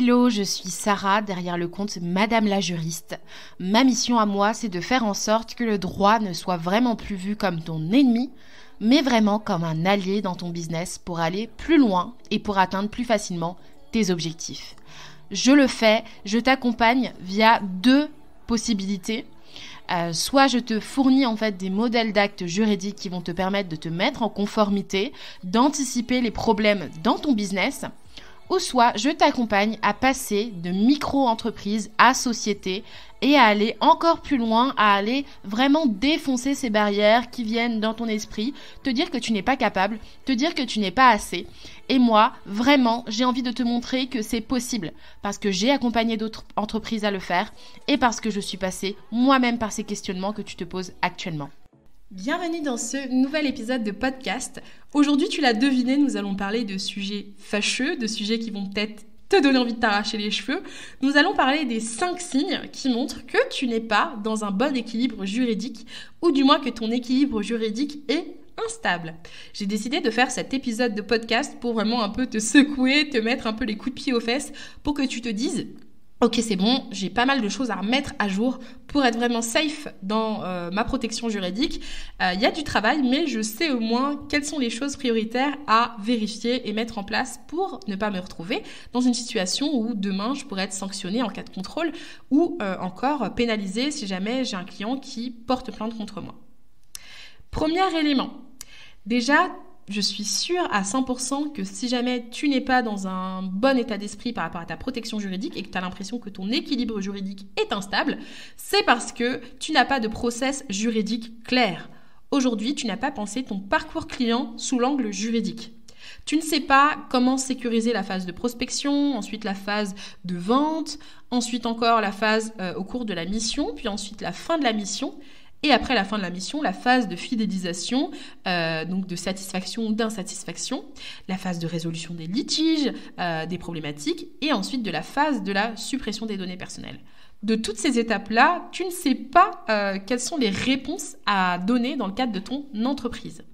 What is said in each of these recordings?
Hello, je suis Sarah, derrière le compte Madame la Juriste. Ma mission à moi, c'est de faire en sorte que le droit ne soit vraiment plus vu comme ton ennemi, mais vraiment comme un allié dans ton business pour aller plus loin et pour atteindre plus facilement tes objectifs. Je le fais, je t'accompagne via deux possibilités. Soit je te fournis en fait des modèles d'actes juridiques qui vont te permettre de te mettre en conformité, d'anticiper les problèmes dans ton business, ou soit je t'accompagne à passer de micro-entreprise à société et à aller encore plus loin, à aller vraiment défoncer ces barrières qui viennent dans ton esprit, te dire que tu n'es pas capable, te dire que tu n'es pas assez. Et moi, vraiment, j'ai envie de te montrer que c'est possible parce que j'ai accompagné d'autres entreprises à le faire et parce que je suis passée moi-même par ces questionnements que tu te poses actuellement. Bienvenue dans ce nouvel épisode de podcast. Aujourd'hui, tu l'as deviné, nous allons parler de sujets fâcheux, de sujets qui vont peut-être te donner envie de t'arracher les cheveux. Nous allons parler des 5 signes qui montrent que tu n'es pas dans un bon équilibre juridique, ou du moins que ton équilibre juridique est instable. J'ai décidé de faire cet épisode de podcast pour vraiment un peu te secouer, te mettre un peu les coups de pied aux fesses, pour que tu te dises ok, c'est bon, j'ai pas mal de choses à remettre à jour pour être vraiment safe dans ma protection juridique. Il y a du travail, mais je sais au moins quelles sont les choses prioritaires à vérifier et mettre en place pour ne pas me retrouver dans une situation où demain je pourrais être sanctionnée en cas de contrôle ou encore pénalisée si jamais j'ai un client qui porte plainte contre moi. Premier élément, déjà, je suis sûre à 100% que si jamais tu n'es pas dans un bon état d'esprit par rapport à ta protection juridique et que tu as l'impression que ton équilibre juridique est instable, c'est parce que tu n'as pas de process juridique clair. Aujourd'hui, tu n'as pas pensé ton parcours client sous l'angle juridique. Tu ne sais pas comment sécuriser la phase de prospection, ensuite la phase de vente, ensuite encore la phase au cours de la mission, puis ensuite la fin de la mission. Et après la fin de la mission, la phase de fidélisation, donc de satisfaction ou d'insatisfaction, la phase de résolution des litiges, des problématiques, et ensuite de la phase de la suppression des données personnelles. De toutes ces étapes-là, tu ne sais pas quelles sont les réponses à donner dans le cadre de ton entreprise.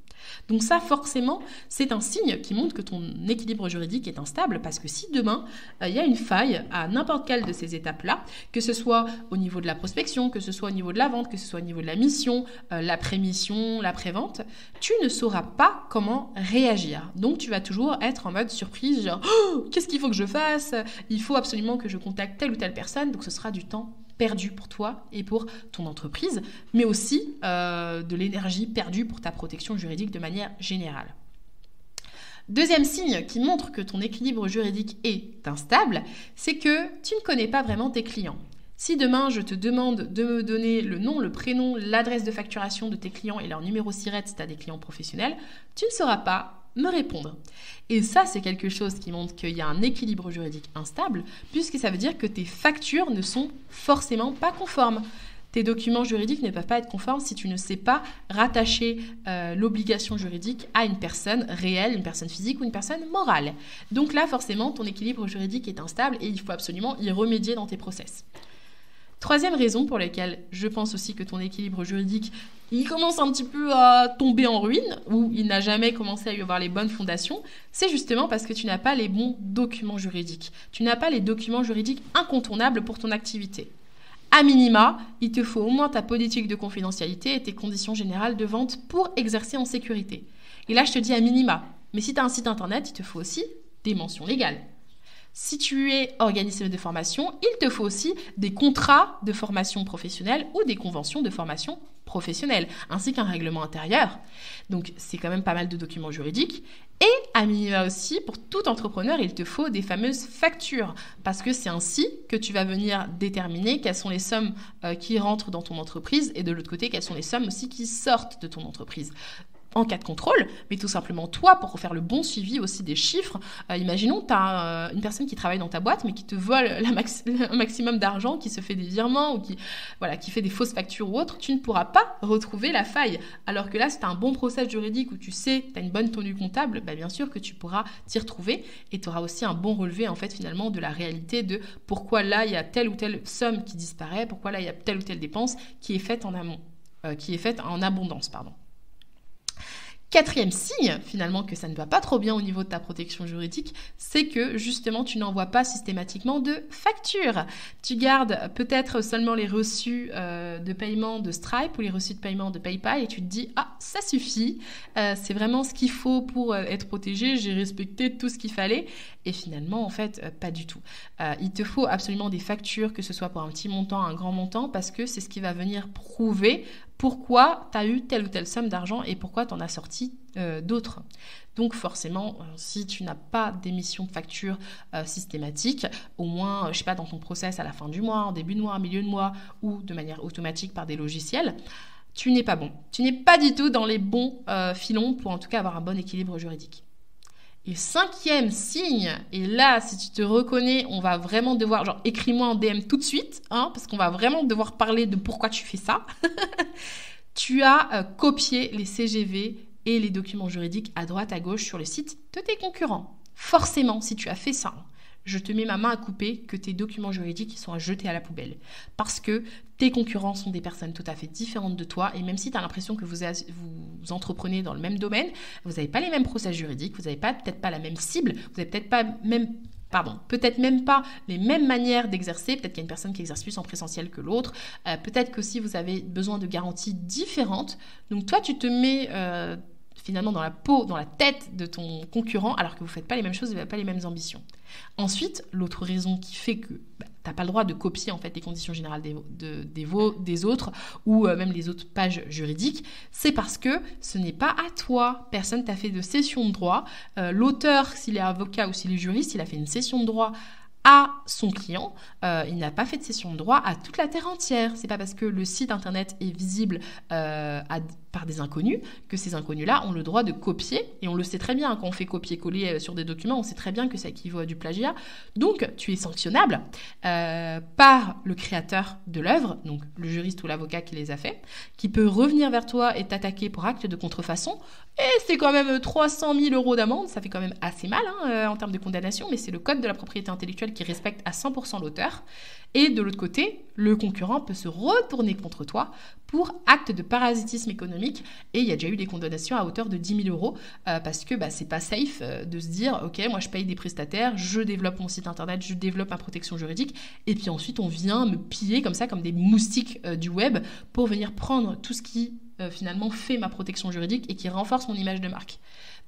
Donc ça, forcément, c'est un signe qui montre que ton équilibre juridique est instable parce que si demain, il y a une faille à n'importe quelle de ces étapes-là, que ce soit au niveau de la prospection, que ce soit au niveau de la vente, que ce soit au niveau de la mission, l'après-mission, l'après-vente, tu ne sauras pas comment réagir. Donc tu vas toujours être en mode surprise, genre « Qu'est-ce qu'il faut que je fasse ? Il faut absolument que je contacte telle ou telle personne. » Donc ce sera du temps perdu pour toi et pour ton entreprise, mais aussi de l'énergie perdue pour ta protection juridique de manière générale. Deuxième signe qui montre que ton équilibre juridique est instable, c'est que tu ne connais pas vraiment tes clients. Si demain je te demande de me donner le nom, le prénom, l'adresse de facturation de tes clients et leur numéro SIRET si tu as des clients professionnels, tu ne sauras pas me répondre. Et ça, c'est quelque chose qui montre qu'il y a un équilibre juridique instable, puisque ça veut dire que tes factures ne sont forcément pas conformes. Tes documents juridiques ne peuvent pas être conformes si tu ne sais pas rattacher l'obligation juridique à une personne réelle, une personne physique ou une personne morale. Donc là, forcément, ton équilibre juridique est instable et il faut absolument y remédier dans tes process. Troisième raison pour laquelle je pense aussi que ton équilibre juridique, il commence un petit peu à tomber en ruine, ou il n'a jamais commencé à y avoir les bonnes fondations, c'est justement parce que tu n'as pas les bons documents juridiques. Tu n'as pas les documents juridiques incontournables pour ton activité. À minima, il te faut au moins ta politique de confidentialité et tes conditions générales de vente pour exercer en sécurité. Et là, je te dis à minima, mais si tu as un site internet, il te faut aussi des mentions légales. Si tu es organisme de formation, il te faut aussi des contrats de formation professionnelle ou des conventions de formation professionnelle, ainsi qu'un règlement intérieur. Donc, c'est quand même pas mal de documents juridiques. Et à minima aussi, pour tout entrepreneur, il te faut des fameuses factures, parce que c'est ainsi que tu vas venir déterminer quelles sont les sommes qui rentrent dans ton entreprise et de l'autre côté, quelles sont les sommes aussi qui sortent de ton entreprise. En cas de contrôle, mais tout simplement toi, pour faire le bon suivi aussi des chiffres. Imaginons que tu as une personne qui travaille dans ta boîte, mais qui te vole un maximum d'argent, qui se fait des virements ou qui fait des fausses factures ou autre, tu ne pourras pas retrouver la faille. Alors que là, si tu as un bon process juridique où tu sais que tu as une bonne tenue comptable, bien sûr que tu pourras t'y retrouver et tu auras aussi un bon relevé en fait finalement de la réalité de pourquoi là, il y a telle ou telle somme qui disparaît, pourquoi là, il y a telle ou telle dépense qui est faite en amont, qui est faite en abondance, pardon. Quatrième signe, finalement, que ça ne va pas trop bien au niveau de ta protection juridique, c'est que justement, tu n'envoies pas systématiquement de factures. Tu gardes peut-être seulement les reçus de paiement de Stripe ou les reçus de paiement de PayPal et tu te dis « Ah, ça suffit, c'est vraiment ce qu'il faut pour être protégé, j'ai respecté tout ce qu'il fallait. » Et finalement, en fait, pas du tout. Il te faut absolument des factures, que ce soit pour un petit montant, un grand montant, parce que c'est ce qui va venir prouver pourquoi tu as eu telle ou telle somme d'argent et pourquoi tu en as sorti d'autres. Donc forcément, si tu n'as pas d'émission de facture systématique, au moins, je sais pas, dans ton process à la fin du mois, en début de mois, en milieu de mois, ou de manière automatique par des logiciels, tu n'es pas bon. Tu n'es pas du tout dans les bons filons pour en tout cas avoir un bon équilibre juridique. Et cinquième signe, et là, si tu te reconnais, on va vraiment devoir, genre, écris-moi en DM tout de suite, parce qu'on va vraiment devoir parler de pourquoi tu fais ça. Tu as copié les CGV et les documents juridiques à droite, à gauche sur le site de tes concurrents. Forcément, si tu as fait ça, je te mets ma main à couper que tes documents juridiques sont à jeter à la poubelle. Parce que tes concurrents sont des personnes tout à fait différentes de toi et même si tu as l'impression que vous entreprenez dans le même domaine, vous n'avez pas les mêmes process juridiques, vous n'avez peut-être pas la même cible, vous n'avez peut-être même pas les mêmes manières d'exercer. Peut-être qu'il y a une personne qui exerce plus en présentiel que l'autre. Peut-être qu'aussi vous avez besoin de garanties différentes. Donc toi, tu te mets finalement dans la peau, dans la tête de ton concurrent alors que vous ne faites pas les mêmes choses et vous n'avez pas les mêmes ambitions. Ensuite, l'autre raison qui fait que tu n'as pas le droit de copier en fait les conditions générales des autres ou même les autres pages juridiques, c'est parce que ce n'est pas à toi. Personne t'a fait de cession de droit. L'auteur, s'il est avocat ou s'il est juriste, il a fait une cession de droit à son client, il n'a pas fait de cession de droit à toute la terre entière. C'est pas parce que le site internet est visible par des inconnus que ces inconnus-là ont le droit de copier, et on le sait très bien, quand on fait copier-coller sur des documents, on sait très bien que ça équivaut à du plagiat. Donc tu es sanctionnable par le créateur de l'œuvre, donc le juriste ou l'avocat qui les a fait, qui peut revenir vers toi et t'attaquer pour acte de contrefaçon, et c'est quand même 300 000 € d'amende, ça fait quand même assez mal en termes de condamnation, mais c'est le code de la propriété intellectuelle qui respecte à 100% l'auteur. Et de l'autre côté, le concurrent peut se retourner contre toi pour acte de parasitisme économique. Et il y a déjà eu des condamnations à hauteur de 10 000 € parce que c'est pas safe de se dire « Ok, moi je paye des prestataires, je développe mon site internet, je développe ma protection juridique. » Et puis ensuite, on vient me piller comme ça, comme des moustiques du web pour venir prendre tout ce qui finalement fait ma protection juridique et qui renforce mon image de marque.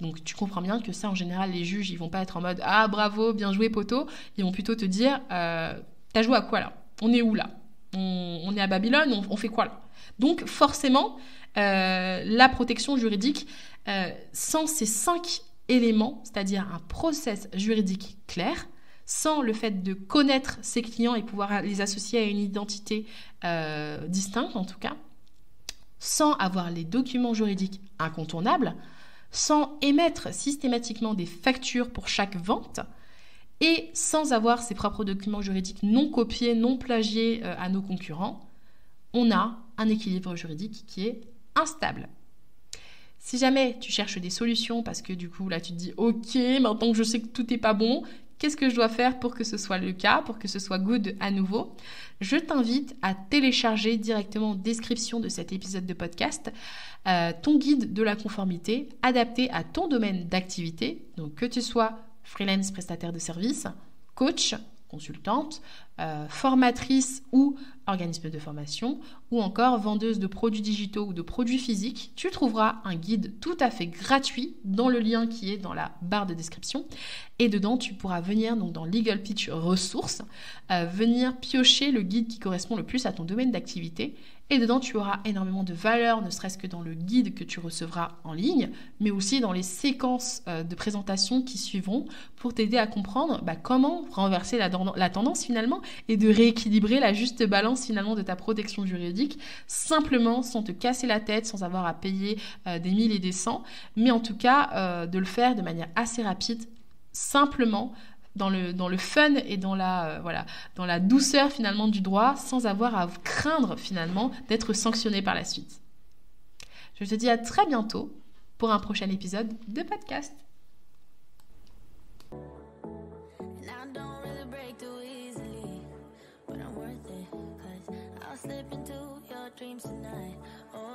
Donc tu comprends bien que ça, en général, les juges, ils vont pas être en mode « Ah, bravo, bien joué, poteau ». Ils vont plutôt te dire « T'as joué à quoi là ? On est où là ? On est à Babylone, on fait quoi là ?» Donc forcément, la protection juridique, sans ces 5 éléments, c'est-à-dire un process juridique clair, sans le fait de connaître ses clients et pouvoir les associer à une identité distincte en tout cas, sans avoir les documents juridiques incontournables, sans émettre systématiquement des factures pour chaque vente et sans avoir ses propres documents juridiques non copiés, non plagiés à nos concurrents, on a un équilibre juridique qui est instable. Si jamais tu cherches des solutions parce que du coup là tu te dis « Ok, maintenant que je sais que tout n'est pas bon, qu'est-ce que je dois faire pour que ce soit le cas, pour que ce soit good à nouveau ?» Je t'invite à télécharger directement en description de cet épisode de podcast ton guide de la conformité adapté à ton domaine d'activité, donc que tu sois freelance, prestataire de services, coach, consultante, formatrice ou organisme de formation, ou encore vendeuse de produits digitaux ou de produits physiques, tu trouveras un guide tout à fait gratuit dans le lien qui est dans la barre de description. Et dedans, tu pourras venir, donc dans Legal Pitch Ressources, venir piocher le guide qui correspond le plus à ton domaine d'activité. Et dedans, tu auras énormément de valeur, ne serait-ce que dans le guide que tu recevras en ligne, mais aussi dans les séquences de présentation qui suivront pour t'aider à comprendre comment renverser la tendance finalement et de rééquilibrer la juste balance finalement de ta protection juridique, simplement sans te casser la tête, sans avoir à payer des 1000 et des 100, mais en tout cas de le faire de manière assez rapide, simplement, dans le fun et dans la douceur finalement du droit, sans avoir à craindre finalement d'être sanctionné par la suite. Je te dis à très bientôt pour un prochain épisode de podcast. Slip into your dreams tonight. Oh.